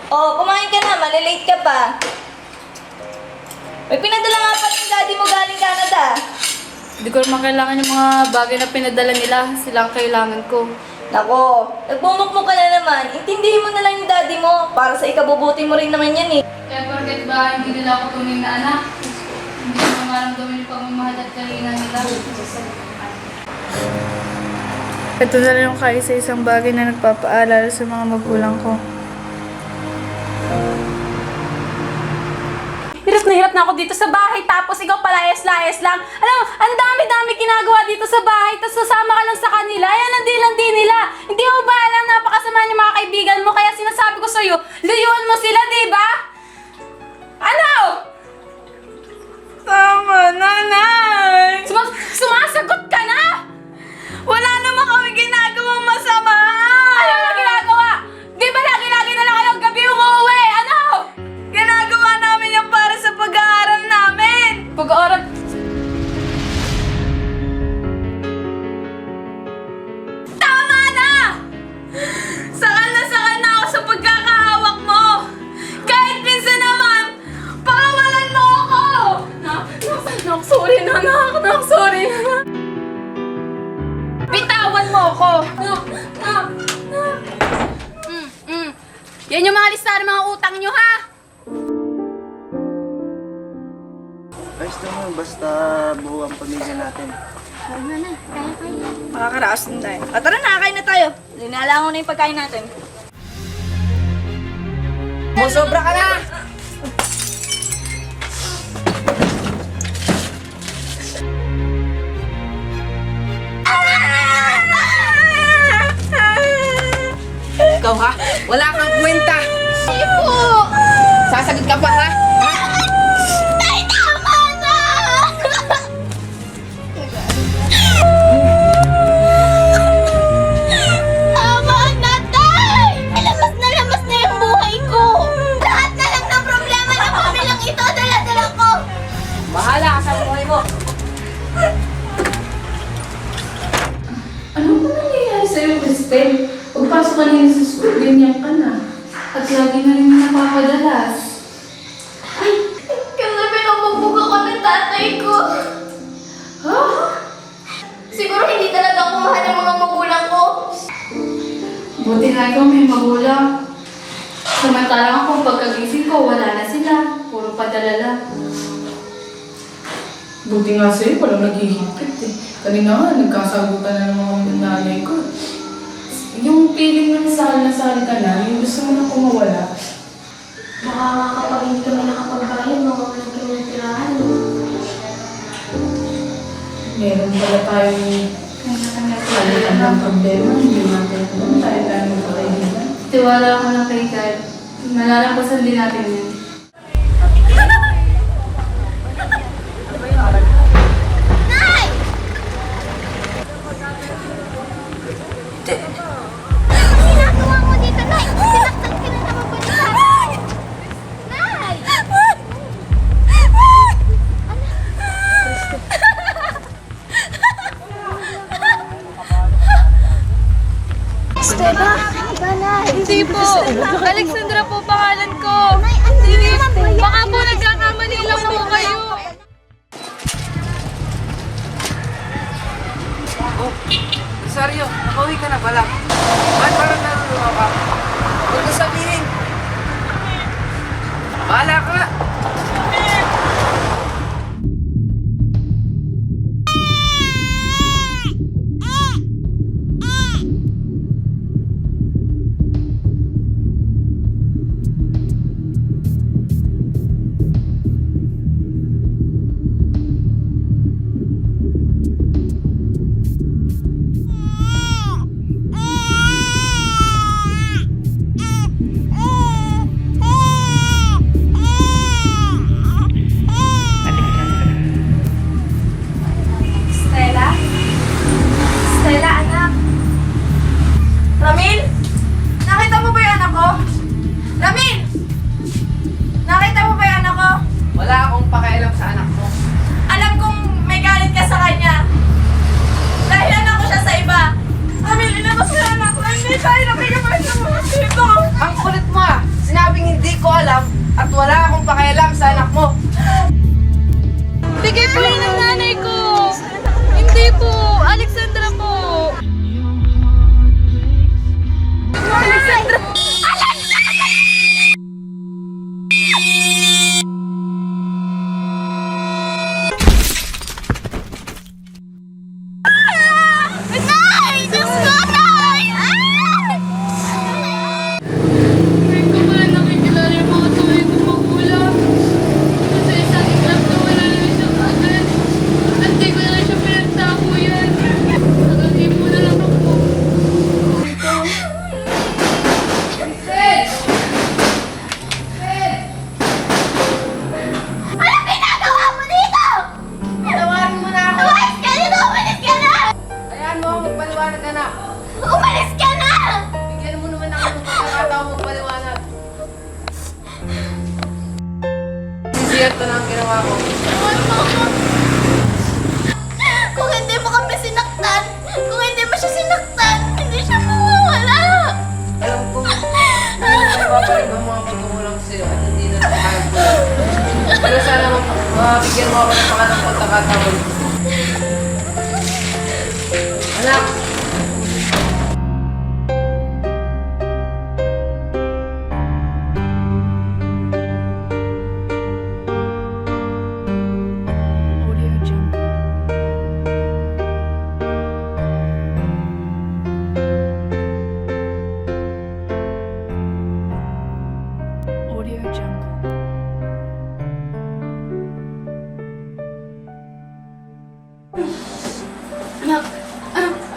Oh, kumain ka na. Malilate ka pa. May pinadala nga pala yung daddy mo galing Canada. Hindi ko naman kailangan yung mga bagay na pinadala nila. Sila ang kailangan ko. Nako, nagbumukmuk ka na naman. Intindihin mo na lang yung daddy mo. Para sa ikabubuti mo rin naman yan eh. Kaya porket ba hindi nila ako tunay na anak? Hindi ko maramdaman yung pagmamahal at kalina nila. Ito na lang yung kaisa-isang bagay na nagpapaalala sa mga magulang ko. Hirap na ako dito sa bahay, tapos ikaw palayas-layas lang. Alam mo, ang dami-dami ginagawa dito sa bahay, tapos sasama ka lang sa kanila. Ayan, landi nila. Hindi mo ba alam, napakasama niyo mga kaibigan mo, kaya sinasabi ko sa'yo, layuan mo sila, di ba? Ano? Tama, nanay! Sumasagot ka na? Wala naman kami ginagawang masama! Ano na ginagawa? Di ba lagi-lagi na lang kayong gabi umuwi? Ano? Ginagawa namin yung para sa pag-aaral namin! Pag-aaral. Tama na! Sakal na ako sa pagkakahawak mo! Kahit minsan naman, pakawalan mo ako! Nak, sorry na, nak, sorry na. Bitawan mo ako! Yan yung mga listahan ng mga utang nyo, ha? Ayos naman, basta buo ang pamilya natin. Makakaraos din tayo. O tara na, kain na tayo. Linalangon na yung pagkain natin. Musobra ka na! Ikaw ha? Wala kang kwenta! Hindi po! Sasagot ka pa ha? Tay, tama na! Tama na, Tay! Lamas na yung buhay ko! Lahat na lang ng problema ng pamilyang ito, dala-dala ko! Bahala ka sa buhay mo! Ano ba nangyayari sa'yo, Cristel? Pagpasok ka nila sa school, ganyan ka na. At lagi na rin napapadalas. Kasi pinubugbog ako ng tatay ko. Siguro hindi talaga ako mahal ng mga magulang ko. Buti nga ikaw may magulang. Samantalang ako, pagkagising ko, wala na sila. Puro padala lang. Buti nga sa'yo, walang naghihigpit eh. Kanina nga, nagkasagutan na ng mga nanay ko. Yung feeling ng sal ka na, yung gusto mo na kumawala. Baka nga kapag hindi kami nakapagbayan, mawawalan kami ng tirahan. Meron pala tayong kanya-kanya ng problema. Hindi natin kung tayo magkakaibigan. Tiwala ako lang kay God. Malalampasan din natin yun. Nay! Ginagawa mo dito, Nay! Sinaktan ka na naman ba ni Tatay? Nay! Stella! Ba, Nay? Hindi po! Alexandra po pangalan ko! Nay, ano naman ba yan? Baka po nagkakamali lang po kayo! Rosario, nakauwi ka na pala. Ba't parang naruluha ka? Huwag ka sabihin. Bahala ka! Kwento na ang ginawa ko. Tulungan mo ako. Kung hindi mo kami sinaktan, kung hindi mo siya sinaktan, hindi siya mawawala. Alam ko, babalik ang mga pagkukulang sa'yo at hindi na nakakagulong. Pero sana mabigyan mo ako ng pangalang pagkakataon. Anak!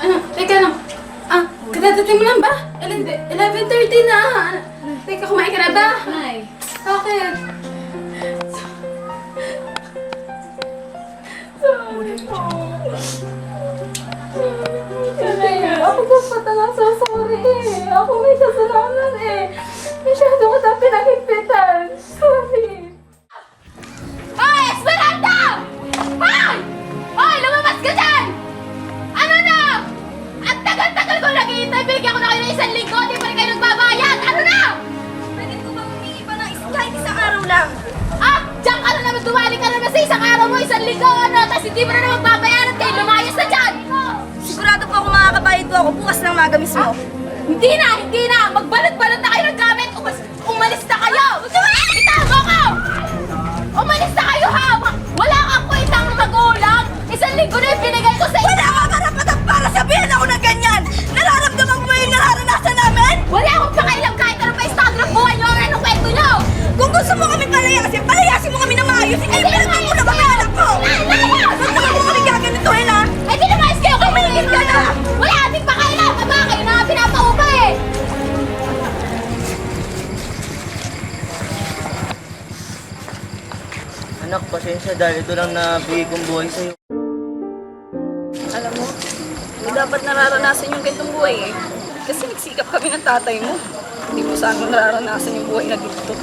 Anak, teka lang. Kadadating mo lang ba? 11:30 na. Teka, kumain ka na ba? Nay. Bakit? Ako dapat na sorry eh. Ako may kasalanan eh. Masyado ko na pinagigpitan. Sorry. Hoy, Esperanza! Hoy! Hoy, lumabas ka dyan! Ano na? Ang tagal-tagal ko naghihintay. Bigyan ko na kayo ng 1 linggo. Di pa rin kayo nagbabayad. Ano na? Pwede ko bang humingi pa ng kahit isang araw lang? Diyan ka na naman. Tumali ka naman sa isang araw mo, 1 linggo. Tapos hindi mo na naman babayaran kayo. Lumayas na dyan! Sigurado po ako makakabayad po ako bukas ng maga mismo. Hindi na! Hindi na! Magbalot-balot na kayo ng gamit! Umalis na kayo! Bitaw mo ko! Umalis na kayo ha! Wala kang kwentang magulang! 1 linggo na yung binigay ko sa inyo! Wala ka karapatan para sabihin ako ng ganyan! Nararamdaman mo ba yung nararanasan namin? Wala akong pakailam kahit ano pa estado ng buhay nyo! Anong kwento nyo? Kung gusto mo kami palayasin mo kami na maayos, hindi pinagyan mo na kami anak ko! Huwag naman mo kami gaganituhin ha! Eh di lumayas kayo! Tumingin ka na! Wala ating pakailam! Aba, kayo na nga pinapaupa eh! Anak, pasensya dahil ito lang nabigay kong buhay sa'yo. Alam mo, hindi dapat nararanasan yung ganitong buhay eh. Kasi nagsikap kami ng tatay mo. Hindi mo sana nararanasan yung buhay na dito.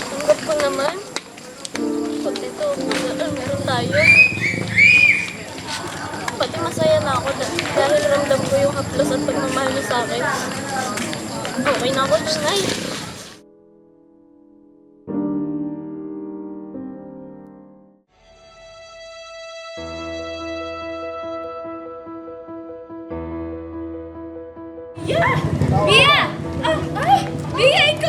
Tanggap ko naman. Pag ito, meron tayo. Pati masaya na ako dahil ramdam ko yung haplos at pagmamahal mo sa akin. Okay na ako, Nay. Bia! Ay! Bia, ikaw